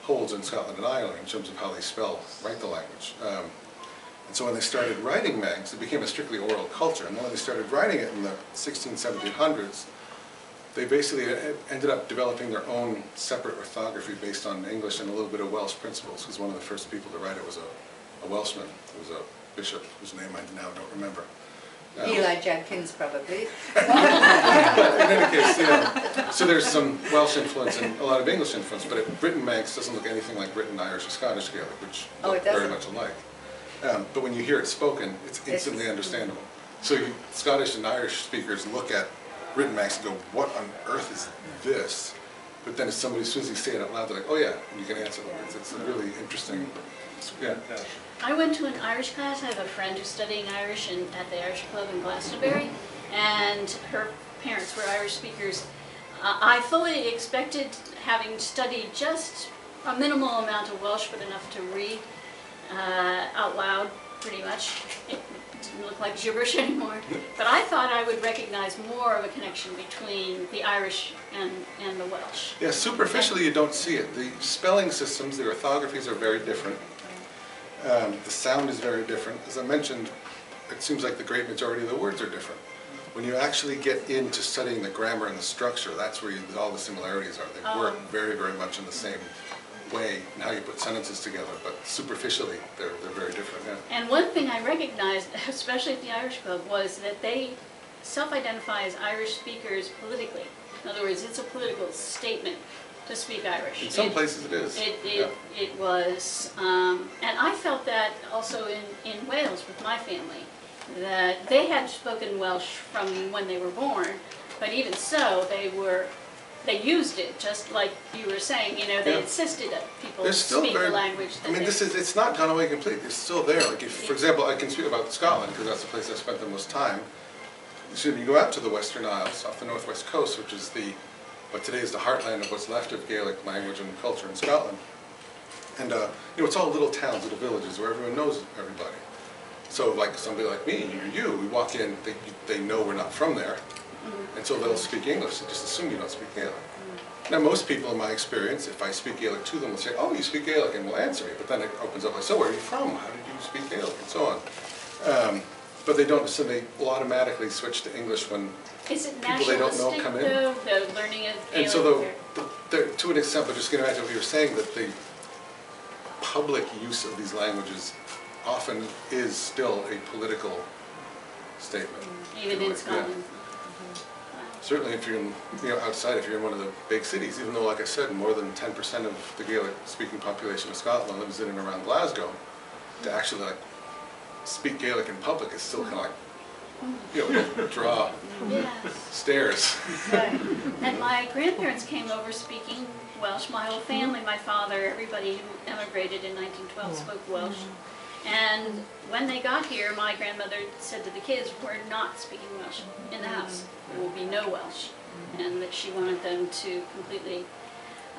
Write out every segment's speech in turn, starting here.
holds in Scotland and Ireland in terms of how they write the language. And so when they started writing Manx, it became a strictly oral culture. And then when they started writing it in the 1700s, they basically ended up developing their own separate orthography based on English and a little bit of Welsh principles, because one of the first people to write it was a Welshman, who was a bishop, whose name I now don't remember. Eli Jenkins, probably. But in any case, so there's some Welsh influence and a lot of English influence, but written Manx doesn't look anything like written Irish or Scottish Gaelic, which look very much alike. But when you hear it spoken, it's instantly understandable. So Scottish and Irish speakers look at written Manx and go, what on earth is this? But then as soon as you say it out loud, they're like, oh yeah, and you can answer them. It's a really interesting, yeah. I went to an Irish class. I have a friend who's studying Irish at the Irish Club in Glastonbury, and her parents were Irish speakers. I fully expected, having studied just a minimal amount of Welsh, but enough to read out loud, pretty much. It didn't look like gibberish anymore. But I thought I would recognize more of a connection between the Irish and the Welsh. Yeah, superficially you don't see it. The spelling systems, the orthographies are very different. The sound is very different. As I mentioned, it seems like the great majority of the words are different. When you actually get into studying the grammar and the structure, that's where all the similarities are. They work very, very much in the same way in how you put sentences together, but superficially they're very different. Yeah. And one thing I recognized, especially at the Irish Club, was that they self-identify as Irish speakers politically. In other words, it's a political statement to speak Irish. In some places it is. It was, and I felt that also in Wales with my family, that they had spoken Welsh from when they were born, but even so, they used it, just like you were saying, you know, they insisted that people speak the language. I mean, it's not gone away completely, it's still there. Like if, for example, I can speak about Scotland, because that's the place I spent the most time. So you go out to the Western Isles, off the northwest coast, which is what today is the heartland of what's left of Gaelic language and culture in Scotland. And you know, it's all little towns, little villages where everyone knows everybody. So like somebody like me, or you, we walk in, they know we're not from there, and so they'll speak English. They just assume you don't speak Gaelic. Now most people in my experience, if I speak Gaelic to them, will say, oh, you speak Gaelic, and will answer me. But then it opens up like, so where are you from? How did you speak Gaelic? And so on. But they don't, so they will automatically switch to English when people they don't know come in. Though, the learning of Gaelic? And so to an extent, but just going to imagine what you were saying, that the public use of these languages often is still a political statement. Even in Scotland. Yeah. Certainly if you're outside, if you're in one of the big cities, even though, like I said, more than 10% of the Gaelic-speaking population of Scotland lives in and around Glasgow, to actually speak Gaelic in public is still kind of like, draw stares. Right. And my grandparents came over speaking Welsh. My whole family, my father, everybody who emigrated in 1912 spoke Welsh. And when they got here, my grandmother said to the kids, we're not speaking Welsh in the house. There will be no Welsh. And that she wanted them to completely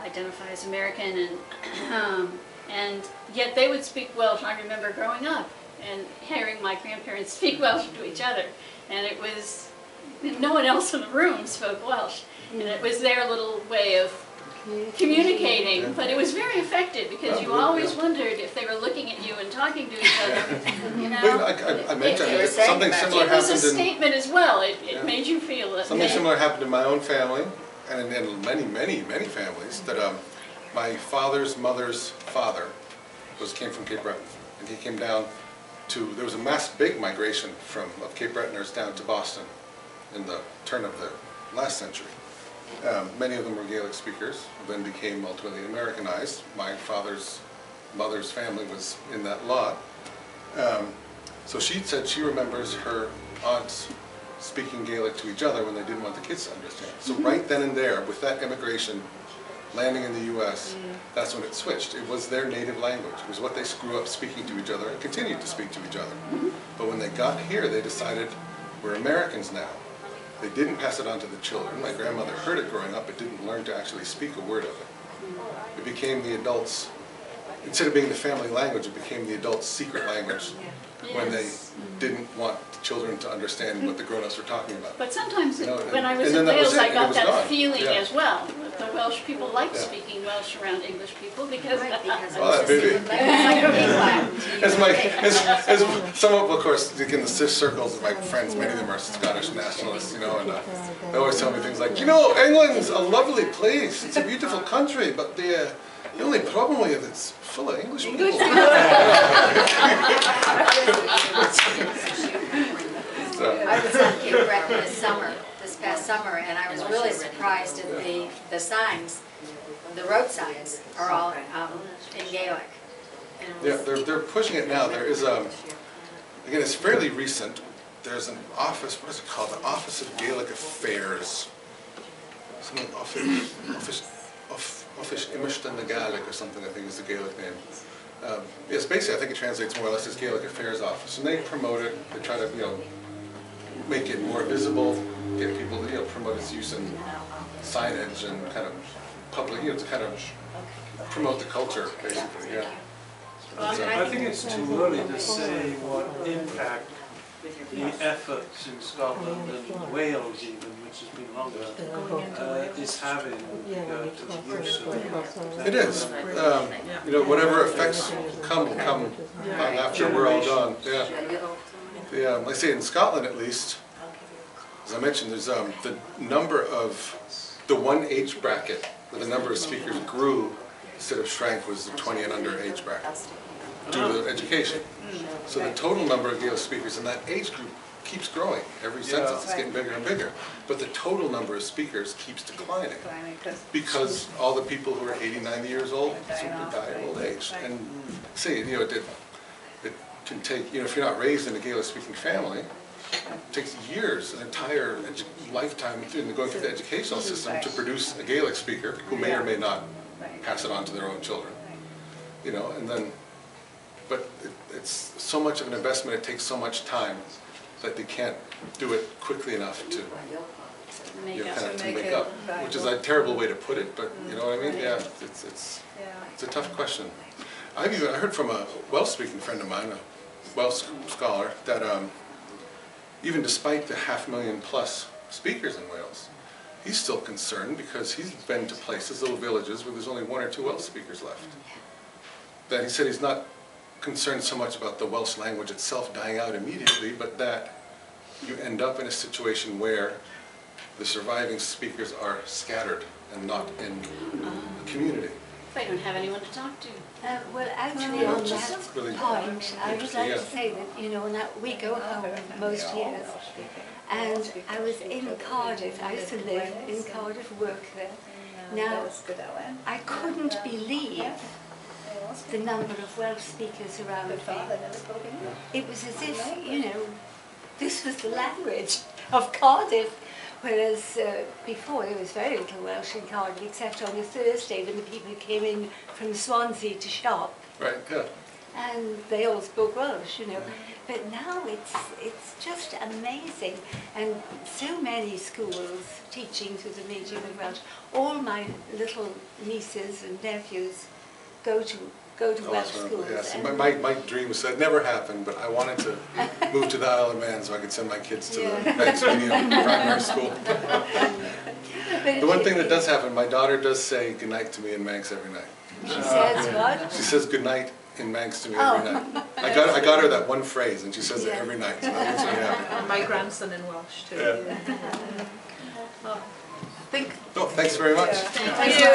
identify as American. And yet they would speak Welsh. I remember growing up and hearing my grandparents speak Welsh to each other. And it was, no one else in the room spoke Welsh. And it was their little way of communicating, but it was very effective because you always wondered if they were looking at you and talking to each other. You know, I mentioned something similar happened. It was a statement as well. It made you feel it. Something similar happened in my own family, and in many families. That my father's mother's father came from Cape Breton, and he came down to. There was a big migration of Cape Bretoners down to Boston in the turn of the last century. Many of them were Gaelic speakers, then became ultimately Americanized. My father's mother's family was in that lot. So she said she remembers her aunts speaking Gaelic to each other when they didn't want the kids to understand. So right then and there, with that immigration landing in the U.S., that's when it switched. It was their native language. It was what they grew up speaking to each other and continued to speak to each other. But when they got here, they decided, we're Americans now. They didn't pass it on to the children. My grandmother heard it growing up, but didn't learn to actually speak a word of it. It became the adults' instead of being the family language, it became the adult's secret language when they Yes. didn't want the children to understand what the grown-ups were talking about. But sometimes, You know, when I was and in then that was Wales, it, I and it got was that gone. feeling Yeah. as well. That the Welsh people like Yeah. speaking Welsh around English people because Right, because Well, it's maybe. just like a England. As some of course, like in the cis circles of my friends, many of them are Scottish nationalists, you know, and they always tell me things like, you know, England's a lovely place, it's a beautiful country, but the only problem with it is it's full of English people. I was on Cape Breton this past summer, and I was really surprised at the signs. The road signs are all in Gaelic. And it Yeah, was- they're pushing it now. There is again, it's fairly recent. There's an office, what is it called? The Office of Gaelic Affairs. Something Office Imishton the Gaelic or something, I think is the Gaelic name. Yes, basically, I think it translates more or less as Gaelic Affairs Office. And they promote it, they try to, you know, make it more visible, get people, you know, promote its use in signage and kind of public, you know, to kind of promote the culture, basically, yeah. But, I think it's too early to say what impact the efforts in Scotland and Wales even, which has been longer, is having with regard to the use of it is. You know, whatever effects come long after we're all gone. Yeah. Like I say, in Scotland at least, as I mentioned, there's the number of the one age bracket where the number of speakers grew instead of shrank was the 20 and under age bracket due to education. So the total number of Gaelic speakers in that age group keeps growing. Every census it's getting bigger and bigger. But the total number of speakers keeps declining because all the people who are 80, 90 years old simply die of old age. And see, you know, it can take, you know, if you're not raised in a Gaelic speaking family, it takes years, an entire lifetime going through the educational system to produce a Gaelic speaker who may or may not pass it on to their own children. You know, and then, but it's so much of an investment, it takes so much time that they can't do it quickly enough to, you know, kind of to make up, which is a terrible way to put it, but you know what I mean? Yeah, it's a tough question. I heard from a Welsh-speaking friend of mine, a Welsh scholar, that even despite the 500,000+ speakers in Wales, he's still concerned because he's been to places, little villages, where there's only 1 or 2 Welsh speakers left. That he said he's not concerned so much about the Welsh language itself dying out immediately, but that you end up in a situation where the surviving speakers are scattered and not in the community. they don't have anyone to talk to. Well, actually, Yeah, on it's that just really point, I would like yeah. to say that, you know, that we go home most years, and I was in Cardiff. I used to live in Cardiff, work there. Now, I couldn't believe the number of Welsh speakers around me. It was as if, you know, this was the language of Cardiff. Whereas before there was very little Welsh in Cardiff, except on a Thursday when the people came in from Swansea to shop, Right, yeah. and they all spoke Welsh, you know. But now it's just amazing, and so many schools teaching to the medium of Welsh. All my little nieces and nephews go to Welsh schools. Yeah, so and- my dream was, that never happened, but I wanted to move to the Isle of Man so I could send my kids to the Manx Medium primary school. But The one thing that does happen, my daughter does say goodnight to me in Manx every night. she says what? She says goodnight in Manx to me every night. I got her that one phrase, and she says it Yeah. every night, so that makes me happy. My grandson in Welsh too. Yeah. Thank No, thanks very much. Thank you.